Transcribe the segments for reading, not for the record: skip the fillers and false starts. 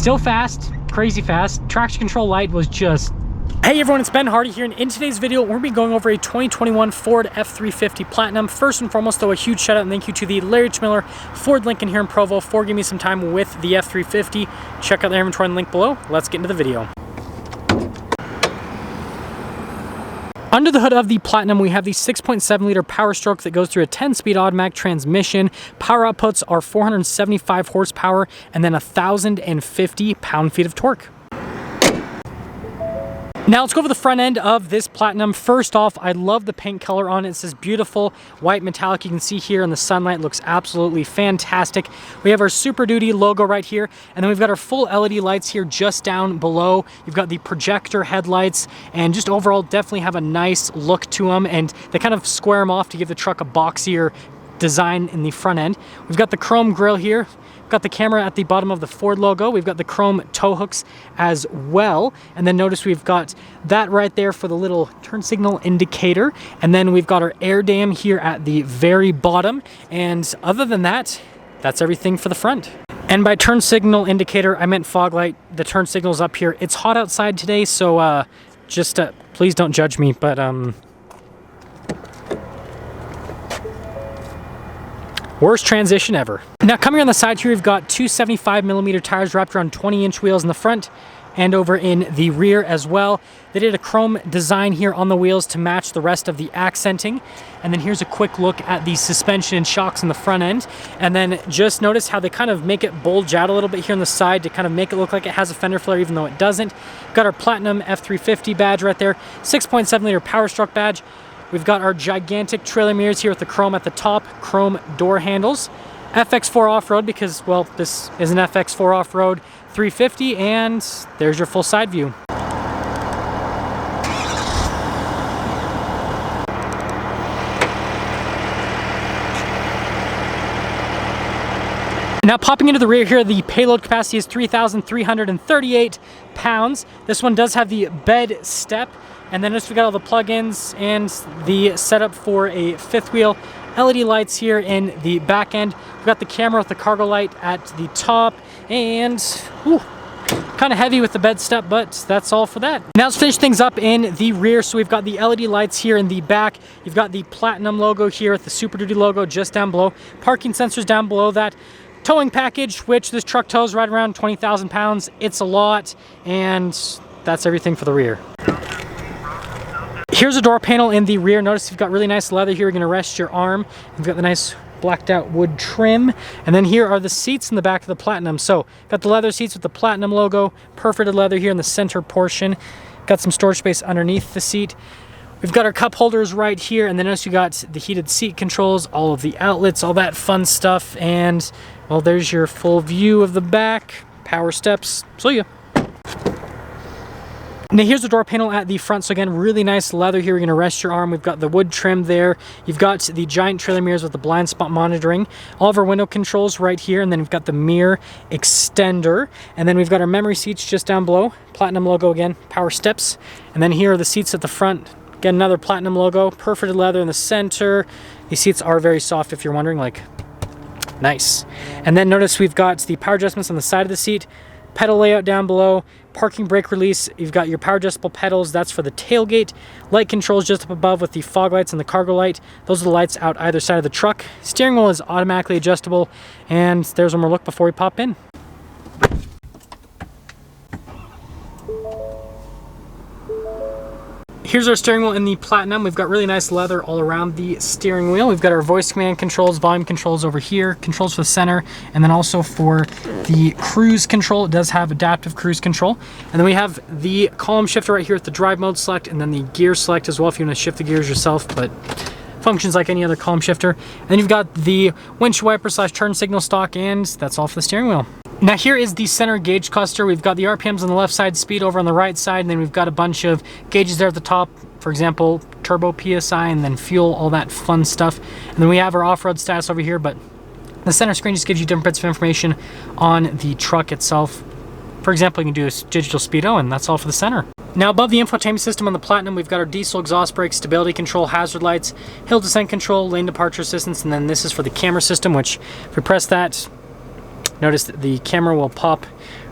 Still fast, crazy fast. Traction control light was just... Hey everyone, it's Ben Hardy here, and in today's video, we're going to be going over a 2021 Ford F-350 Platinum. First and foremost, though, a huge shout out and thank you to the Larry Miller Ford Lincoln here in Provo for giving me some time with the F-350. Check out the inventory in the link below. Let's get into the video. Under the hood of the Platinum, we have the 6.7 liter Power Stroke that goes through a 10-speed automatic transmission. Power outputs are 475 horsepower and then 1,050 pound-feet of torque. Now let's go over the front end of this Platinum. First off, I love the paint color on it. It's this beautiful white metallic you can see here in the sunlight. It looks absolutely fantastic. We have our Super Duty logo right here, and then we've got our full LED lights here just down below. You've got the projector headlights, and just overall definitely have a nice look to them, and they kind of square them off to give the truck a boxier design in the front end. We've got the chrome grille here. We've got the camera at the bottom of the Ford logo. We've got the chrome tow hooks as well. And then notice we've got that right there for the little turn signal indicator. And then we've got our air dam here at the very bottom. And other than that, that's everything for the front. And by turn signal indicator, I meant fog light. The turn signal's up here. It's hot outside today, so just please don't judge me, but worst transition ever. Now coming on the side here, we've got two 75mm tires wrapped around 20-inch wheels in the front and over in the rear as well. They did a chrome design here on the wheels to match the rest of the accenting. And then here's a quick look at the suspension and shocks in the front end. And then just notice how they kind of make it bulge out a little bit here on the side to kind of make it look like it has a fender flare even though it doesn't. We've got our Platinum F-350 badge right there, 6.7 liter Power Stroke badge. We've got our gigantic trailer mirrors here with the chrome at the top, chrome door handles. FX4 off-road because, well, this is an FX4 off-road 350, and there's your full side view. Now popping into the rear here, the payload capacity is 3,338 pounds. This one does have the bed step. And then notice we got all the plugins and the setup for a fifth wheel. LED lights here in the back end. We've got the camera with the cargo light at the top, and kind of heavy with the bed step, but that's all for that. Now let's finish things up in the rear. So we've got the LED lights here in the back. You've got the Platinum logo here with the Super Duty logo just down below. Parking sensors down below that. Towing package, which this truck tows right around 20,000 pounds. It's a lot, and that's everything for the rear. Here's a door panel in the rear. Notice you've got really nice leather here. You're going to rest your arm. You've got the nice blacked out wood trim. And then here are the seats in the back of the Platinum. So got the leather seats with the Platinum logo, perforated leather here in the center portion. Got some storage space underneath the seat. We've got our cup holders right here. And then notice you got the heated seat controls, all of the outlets, all that fun stuff. And well, there's your full view of the back. Power steps. See ya. Now here's the door panel at the front. So again, really nice leather here. You're going to rest your arm. We've got the wood trim there. You've got the giant trailer mirrors with the blind spot monitoring. All of our window controls right here. And then we've got the mirror extender. And then we've got our memory seats just down below. Platinum logo again, power steps. And then here are the seats at the front. Again, another Platinum logo, perforated leather in the center. These seats are very soft if you're wondering, like, nice. And then notice we've got the power adjustments on the side of the seat. Pedal layout down below, parking brake release. You've got your power adjustable pedals. That's for the tailgate. Light controls just up above with the fog lights and the cargo light. Those are the lights out either side of the truck. Steering wheel is automatically adjustable. And there's one more look before we pop in. Here's our steering wheel in the Platinum. We've got really nice leather all around the steering wheel. We've got our voice command controls, volume controls over here, controls for the center, and then also for the cruise control. It does have adaptive cruise control. And then we have the column shifter right here with the drive mode select, and then the gear select as well if you want to shift the gears yourself, but functions like any other column shifter. And then you've got the windshield wiper / turn signal stalk, and that's all for the steering wheel. Now here is the center gauge cluster. We've got the RPMs on the left side, speed over on the right side, and then we've got a bunch of gauges there at the top. For example, turbo PSI, and then fuel, all that fun stuff. And then we have our off-road status over here, but the center screen just gives you different bits of information on the truck itself. For example, you can do a digital speedo, and that's all for the center. Now above the infotainment system on the Platinum, we've got our diesel exhaust brakes, stability control, hazard lights, hill descent control, lane departure assistance, and then this is for the camera system, which if we press that, notice that the camera will pop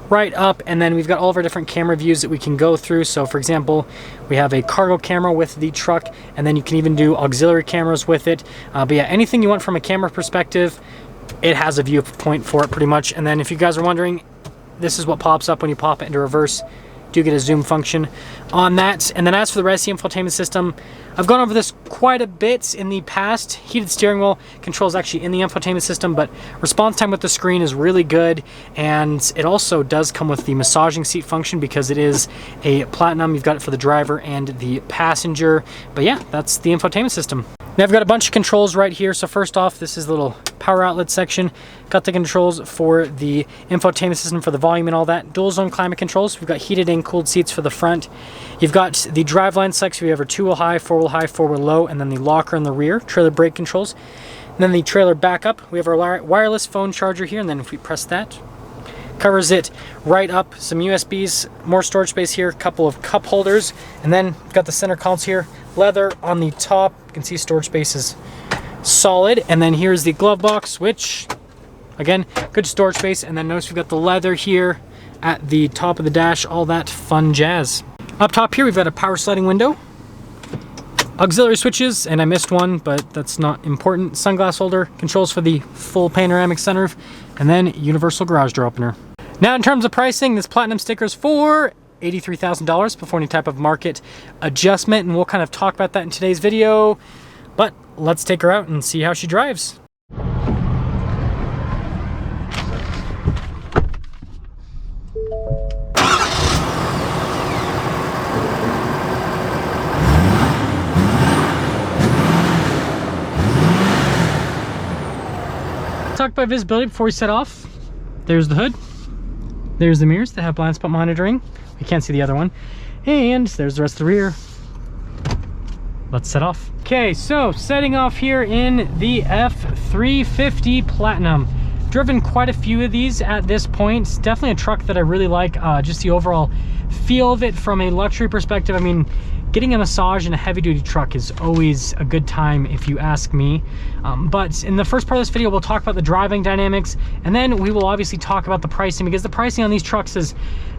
right up, and then we've got all of our different camera views that we can go through. So for example, we have a cargo camera with the truck, and then you can even do auxiliary cameras with it. But yeah, anything you want from a camera perspective, it has a viewpoint for it pretty much. And then if you guys are wondering, this is what pops up when you pop it into reverse. Do get a zoom function on that. And then as for the rest of the infotainment system, I've gone over this quite a bit in the past. Heated steering wheel controls actually in the infotainment system, but response time with the screen is really good. And it also does come with the massaging seat function because it is a Platinum. You've got it for the driver and the passenger. But yeah, that's the infotainment system. Now I've got a bunch of controls right here. So first off, this is the little power outlet section. Got the controls for the infotainment system for the volume and all that. Dual zone climate controls. We've got heated and cooled seats for the front. You've got the driveline section. We have our 2-wheel high, 4-wheel high, 4-wheel low, and then the locker in the rear. Trailer brake controls. And then the trailer backup. We have our wireless phone charger here, and then if we press that, covers it right up. Some USBs, more storage space here, a couple of cup holders, and then we've got the center console here. Leather on the top. You can see storage space is solid. And then here's the glove box, which again, good storage space. And then notice we've got the leather here at the top of the dash, all that fun jazz. Up top here, we've got a power sliding window, auxiliary switches, and I missed one, but that's not important. Sunglass holder, controls for the full panoramic sunroof, and then universal garage door opener. Now in terms of pricing, this Platinum sticker is for $83,000 before any type of market adjustment, and we'll kind of talk about that in today's video. But let's take her out and see how she drives. Talk about visibility before we set off. There's the hood. There's the mirrors that have blind spot monitoring. We can't see the other one. And there's the rest of the rear. Let's set off. Okay, so setting off here in the F-350 Platinum. Driven quite a few of these at this point. It's definitely a truck that I really like. Just the overall feel of it from a luxury perspective. I mean, getting a massage in a heavy-duty truck is always a good time if you ask me. But in the first part of this video, we'll talk about the driving dynamics, and then we will obviously talk about the pricing, because the pricing on these trucks has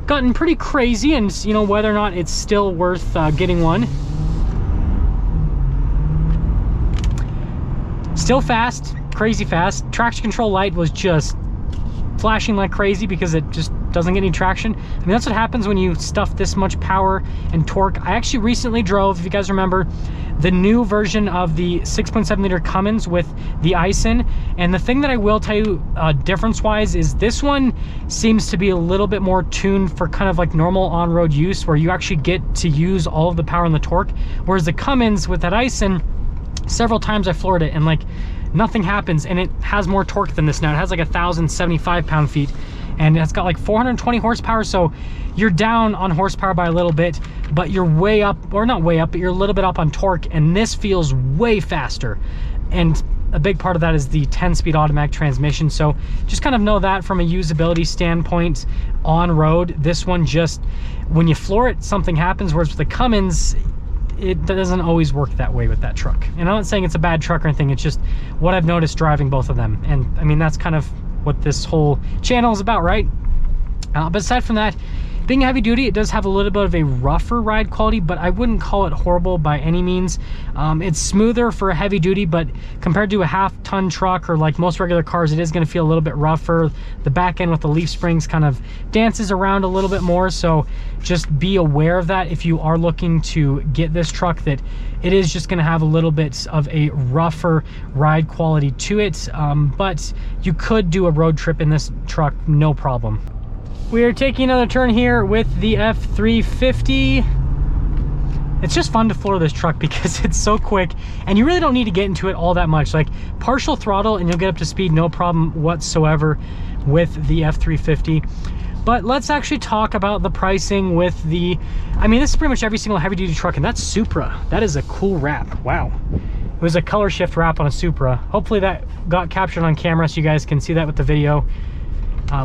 gotten pretty crazy, and you know, whether or not it's still worth getting one. Still fast, crazy fast. Traction control light was just flashing like crazy because it just doesn't get any traction. I mean, that's what happens when you stuff this much power and torque. I actually recently drove, if you guys remember, the new version of the 6.7 liter Cummins with the Ison, and the thing that I will tell you difference wise is this one seems to be a little bit more tuned for kind of like normal on-road use, where you actually get to use all of the power and the torque, whereas the Cummins with that Ison, several times I floored it and like nothing happens, and it has more torque than this now. It has like 1,075 pound-feet, and it's got like 420 horsepower, so you're down on horsepower by a little bit, but you're way up, or not way up, but you're a little bit up on torque, and this feels way faster. And a big part of that is the 10-speed automatic transmission, so just kind of know that from a usability standpoint on road. This one just, when you floor it, something happens, whereas with the Cummins, it doesn't always work that way with that truck. And I'm not saying it's a bad truck or anything, it's just what I've noticed driving both of them. And I mean, that's kind of what this whole channel is about, right? But aside from that, being heavy duty, it does have a little bit of a rougher ride quality, but I wouldn't call it horrible by any means. It's smoother for a heavy duty, but compared to a half-ton truck or like most regular cars, it is going to feel a little bit rougher. The back end with the leaf springs kind of dances around a little bit more, so just be aware of that if you are looking to get this truck, that it is just going to have a little bit of a rougher ride quality to it, but you could do a road trip in this truck, no problem. We are taking another turn here with the F-350. It's just fun to floor this truck because it's so quick, and you really don't need to get into it all that much. Like partial throttle and you'll get up to speed, no problem whatsoever with the F-350. But let's actually talk about the pricing with the, I mean, this is pretty much every single heavy duty truck, and that's Supra. That is a cool wrap. Wow. It was a color shift wrap on a Supra. Hopefully that got captured on camera so you guys can see that with the video.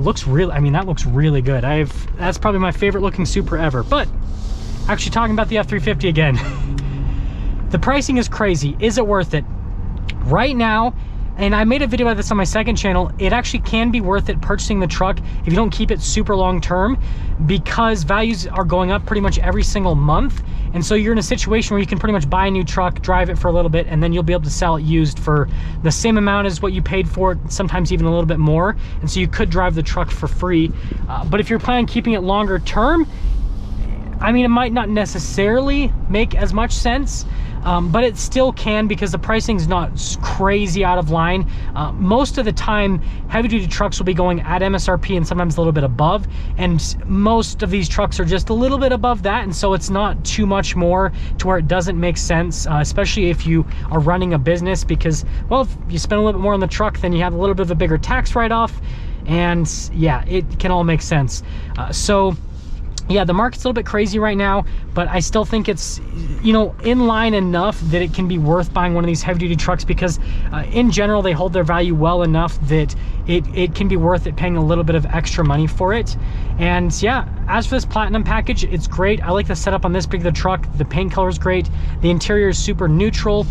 Looks really, I mean, that looks really good. That's probably my favorite looking Supra ever. But actually talking about the F-350 again, the pricing is crazy. Is it worth it? Right now, And I made a video about this on my second channel. It actually can be worth it purchasing the truck if you don't keep it super long term, because values are going up pretty much every single month. And so you're in a situation where you can pretty much buy a new truck, drive it for a little bit, and then you'll be able to sell it used for the same amount as what you paid for it, sometimes even a little bit more. And so you could drive the truck for free. But if you're planning on keeping it longer term, I mean, it might not necessarily make as much sense, but it still can, because the pricing's not crazy out of line. Most of the time, heavy duty trucks will be going at MSRP and sometimes a little bit above, and most of these trucks are just a little bit above that, and so it's not too much more to where it doesn't make sense, especially if you are running a business, because, well, if you spend a little bit more on the truck, then you have a little bit of a bigger tax write-off, and yeah, it can all make sense. So yeah, the market's a little bit crazy right now, but I still think it's, you know, in line enough that it can be worth buying one of these heavy duty trucks, because in general, they hold their value well enough that it can be worth it paying a little bit of extra money for it. And yeah, as for this Platinum package, it's great. I like the setup on this particular truck. The paint color is great. The interior is super neutral.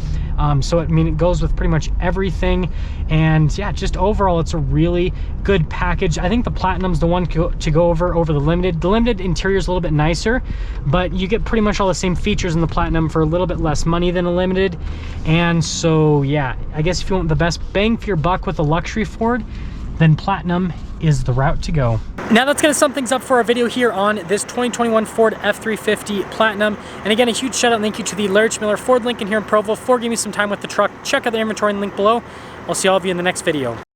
So I mean, it goes with pretty much everything. And yeah, just overall, it's a really good package. I think the Platinum's the one to go over the Limited. The Limited interior is a little bit nicer, but you get pretty much all the same features in the Platinum for a little bit less money than a Limited. And so yeah, I guess if you want the best bang for your buck with a luxury Ford, then Platinum is the route to go. Now that's going to sum things up for our video here on this 2021 Ford F-350 Platinum. And again, a huge shout out and thank you to the Larry Miller Ford Lincoln here in Provo for giving me some time with the truck. Check out the inventory and link below. I'll see all of you in the next video.